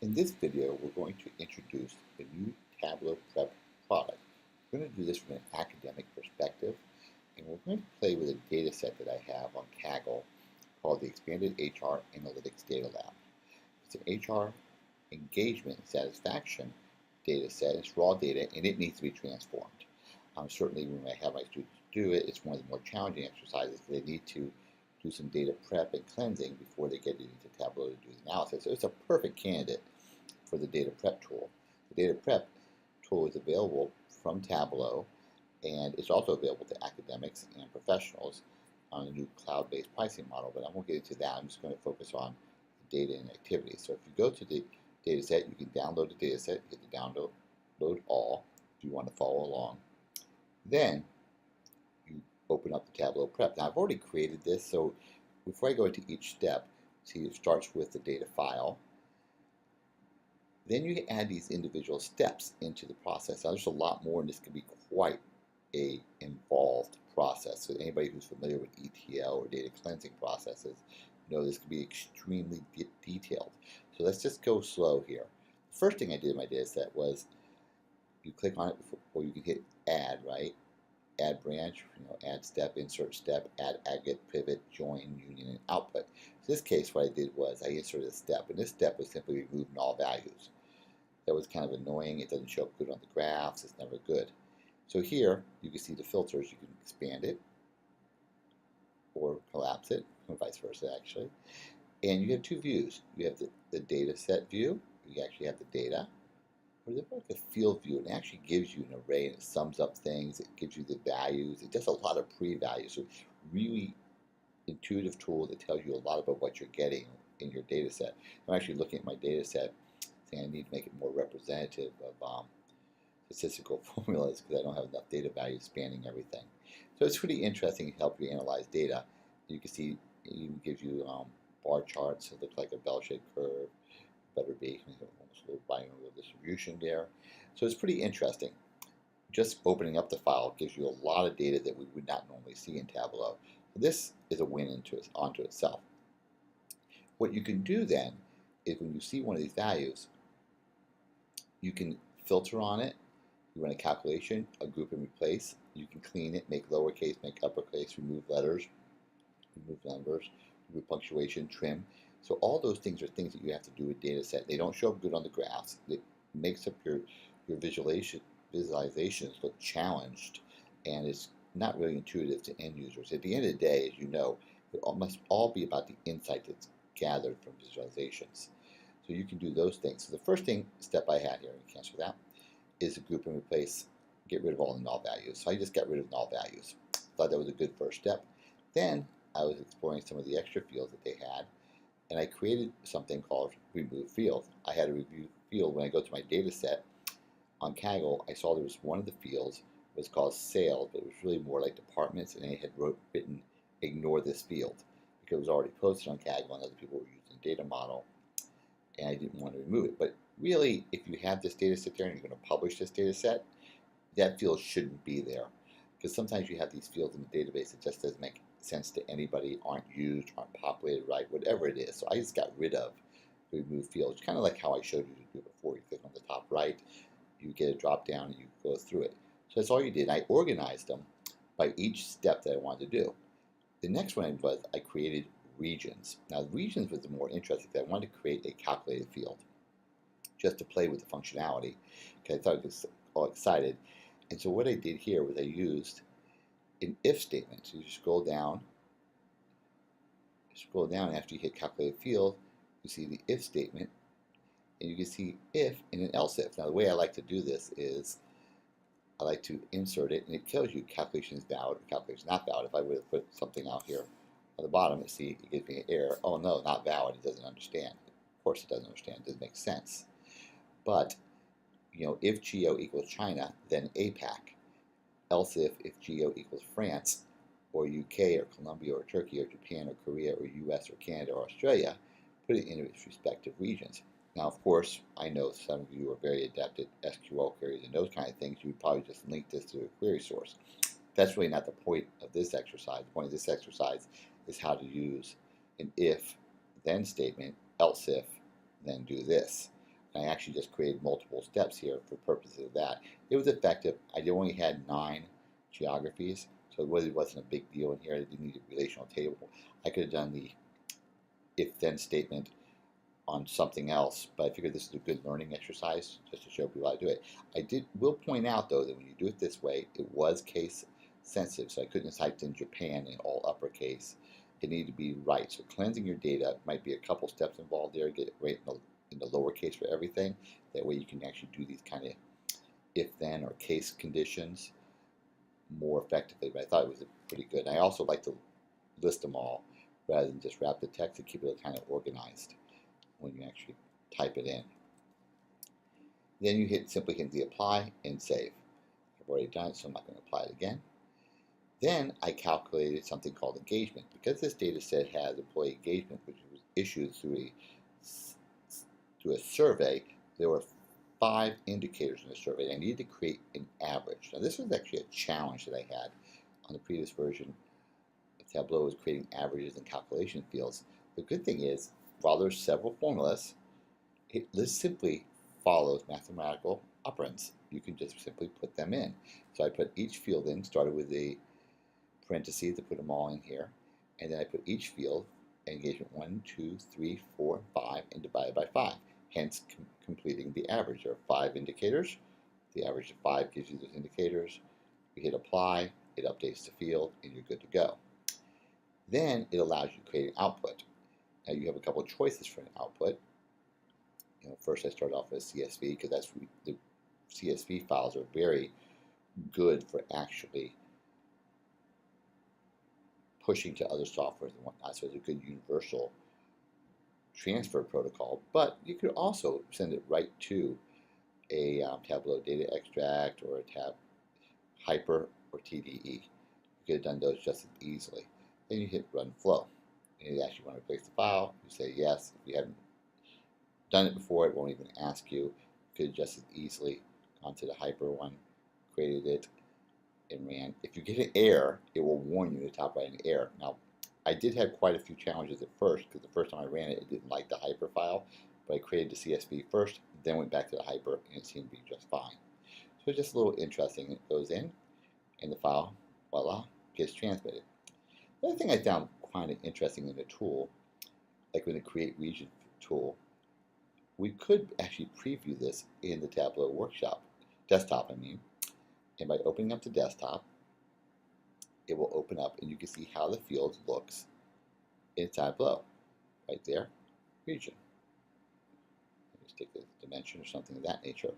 In this video, we're going to introduce the new Tableau Prep product. We're going to do this from an academic perspective, and we're going to play with a data set that I have on Kaggle called the Expanded HR Analytics Data Lab. It's an HR engagement and satisfaction data set. It's raw data, and it needs to be transformed. Certainly, when I have my students do it, it's one of the more challenging exercises because they need to do some data prep and cleansing before they get into Tableau to do the analysis. So it's a perfect candidate for the data prep tool. The data prep tool is available from Tableau, and it's also available to academics and professionals on a new cloud-based pricing model, but I won't get into that. I'm just going to focus on the data and activity. So if you go to the data set, you can download the data set, hit the download all if you want to follow along. Then you open up the Tableau Prep. Now I've already created this, so before I go into each step, see it starts with the data file. Then you can add these individual steps into the process. Now there's a lot more, and this can be quite a involved process. So anybody who's familiar with ETL or data cleansing processes know this can be extremely detailed. So let's just go slow here. The first thing I did in my data set was you click on it before you can hit add, right? Add branch, add step, insert step, add aggregate, pivot, join, union, and output. In this case, what I did was I inserted a step, and this step was simply remove null values. That was kind of annoying. It doesn't show up good on the graphs. It's never good. So here, you can see the filters. You can expand it or collapse it, or vice versa, actually. And you have two views. You have the data set view. You actually have the data. Or there's like a field view, and it actually gives you an array, and it sums up things. It gives you the values. It does a lot of pre-values. So really intuitive tool that tells you a lot about what you're getting in your data set. I'm actually looking at my data set, saying I need to make it more representative of statistical formulas because I don't have enough data values spanning everything. So it's pretty interesting to help you analyze data. You can see it even gives you bar charts. It looks like a bell-shaped curve. Better be almost a little binomial distribution there. So it's pretty interesting. Just opening up the file gives you a lot of data that we would not normally see in Tableau. So this is a win onto itself. What you can do then is when you see one of these values, you can filter on it. You run a calculation, a group and replace. You can clean it, make lowercase, make uppercase, remove letters, remove numbers, remove punctuation, trim. So all those things are things that you have to do with data set. They don't show up good on the graphs. It makes up your visualizations look challenged, and it's not really intuitive to end users. At the end of the day, as you know, it must all be about the insight that's gathered from visualizations. So you can do those things. So the first step I had here, and cancel that, is to group and replace, get rid of all the null values. So I just got rid of null values. Thought that was a good first step. Then I was exploring some of the extra fields that they had, and I created something called remove field. I had a remove field when I go to my data set on Kaggle. I saw there was one of the fields was called sales, but it was really more like departments, and I had written ignore this field because it was already posted on Kaggle and other people were using the data model, and I didn't want to remove it. But really, if you have this data set there and you're going to publish this data set, that field shouldn't be there because sometimes you have these fields in the database that just doesn't make sense to anybody, aren't used, aren't populated right, whatever it is. So I just got rid of the remove fields, kind of like how I showed you to do before. You click on the top right, you get a drop down, and you go through it. So that's all you did. I organized them by each step that I wanted to do. The next one was I created regions. Now regions was the more interesting thing. I wanted to create a calculated field just to play with the functionality because I thought I was all excited. And so what I did here was I used an if statement. So you scroll down after you hit calculate field, you see the if statement, and you can see if and an else if. Now the way I like to do this is I like to insert it, and it tells you calculation is valid or calculation is not valid. If I would have put something out here on the bottom, you see it gives me an error. Oh no, not valid. It doesn't understand. Of course it doesn't understand. It doesn't make sense. But if geo equals China, then APAC. Else if geo equals France, or UK, or Colombia, or Turkey, or Japan, or Korea, or US, or Canada, or Australia, put it in its respective regions. Now, of course, I know some of you are very adept at SQL queries and those kind of things. You would probably just link this to a query source. That's really not the point of this exercise. The point of this exercise is how to use an if, then statement, else if, then do this. And I actually just created multiple steps here for purposes of that. It was effective. I only had 9 geographies, so it really wasn't a big deal in here. I didn't need a relational table. I could have done the if-then statement on something else, but I figured this is a good learning exercise just to show people how to do it. Will point out though that when you do it this way, it was case sensitive, so I couldn't have typed in Japan in all uppercase. It needed to be right. So cleansing your data might be a couple steps involved there. Get it right in the lowercase for everything. That way you can actually do these kind of if-then or case conditions more effectively. But I thought it was pretty good. And I also like to list them all rather than just wrap the text to keep it kind of organized when you actually type it in. Then you simply hit the apply and save. I've already done it, so I'm not going to apply it again. Then I calculated something called engagement. Because this data set has employee engagement, which was issued through a survey, there were 5 indicators in the survey. I needed to create an average. Now this was actually a challenge that I had on the previous version. Tableau was creating averages and calculation fields. The good thing is, while there's several formulas, this simply follows mathematical operands. You can just simply put them in. So I put each field in, started with a parentheses to put them all in here, and then I put each field, engagement 1, 2, 3, 4, 5, and divided by 5, hence completing the average. There are 5 indicators. The average of 5 gives you those indicators. You hit apply, it updates the field, and you're good to go. Then it allows you to create an output. Now you have a couple of choices for an output. First I start off with CSV because the CSV files are very good for actually pushing to other softwares and whatnot. So it's a good universal transfer protocol. But you could also send it right to a Tableau data extract or a tab hyper or TDE. You could have done those just as easily. Then you hit run flow. And you actually want to replace the file. You say yes. If you haven't done it before, it won't even ask you. You could have just as easily gone to the hyper one, created it, and ran. If you get an error, it will warn you in the top right, an error. Now, I did have quite a few challenges at first, because the first time I ran it, it didn't like the hyper file, but I created the CSV first, then went back to the hyper, and it seemed to be just fine. So it's just a little interesting. It goes in, and the file, voila, gets transmitted. The other thing I found kind of interesting in the tool, like with the Create Region tool, we could actually preview this in the Tableau workshop, desktop I mean, and by opening up the desktop, it will open up and you can see how the field looks in Tableau. Right there, region. Just take the dimension or something of that nature.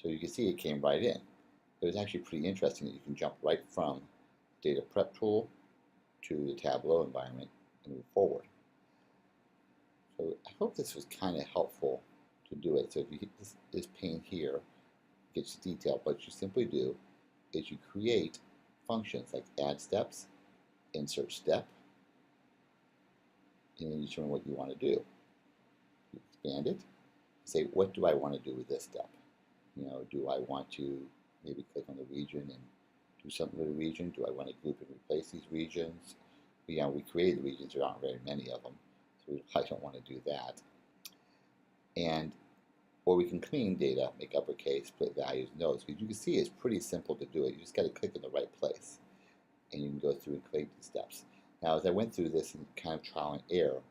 So you can see it came right in. It was actually pretty interesting that you can jump right from Data Prep tool to the Tableau environment and move forward. So I hope this was kind of helpful to do it. So if you hit this pane here, it gets detail. What you simply do is you create functions like add steps, insert step, and then you determine what you want to do. You expand it, say what do I want to do with this step? Do I want to maybe click on the region and do something with the region? Do I want to group and replace these regions? We created the regions, there aren't very many of them, so I don't want to do that. Or we can clean data, make uppercase, split values, notes. Because you can see it's pretty simple to do it. You just got to click in the right place, and you can go through and create the steps. Now, as I went through this and kind of trial and error,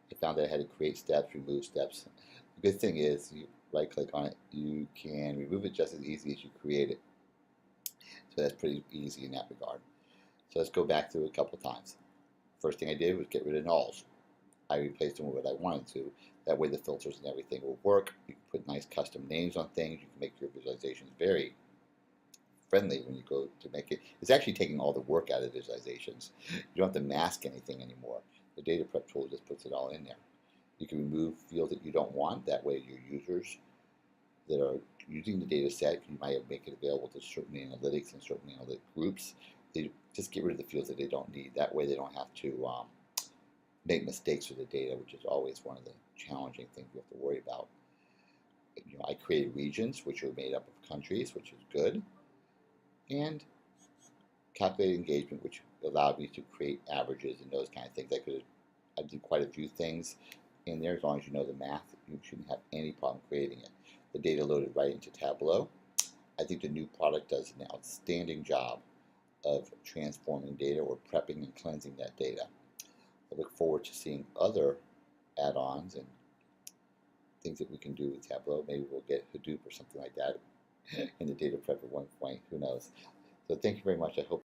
I found that I had to create steps, remove steps. The good thing is, you right-click on it, you can remove it just as easy as you create it. So that's pretty easy in that regard. So let's go back through it a couple times. First thing I did was get rid of nulls. I replaced them with what I wanted to. That way the filters and everything will work. You can put nice custom names on things. You can make your visualizations very friendly when you go to make it. It's actually taking all the work out of visualizations. You don't have to mask anything anymore. The Data Prep tool just puts it all in there. You can remove fields that you don't want. That way your users that are using the data set, you might make it available to certain analytics and certain analytic groups. They just get rid of the fields that they don't need. That way they don't have to make mistakes with the data, which is always one of the challenging things you have to worry about. I created regions, which are made up of countries, which is good, and calculated engagement, which allowed me to create averages and those kind of things. I did quite a few things. in there. As long as you know the math, you shouldn't have any problem creating it. The data loaded right into Tableau. I think the new product does an outstanding job of transforming data or prepping and cleansing that data. I look forward to seeing other add-ons and things that we can do with Tableau. Maybe we'll get Hadoop or something like that in the data prep at one point. Who knows? So thank you very much. I hope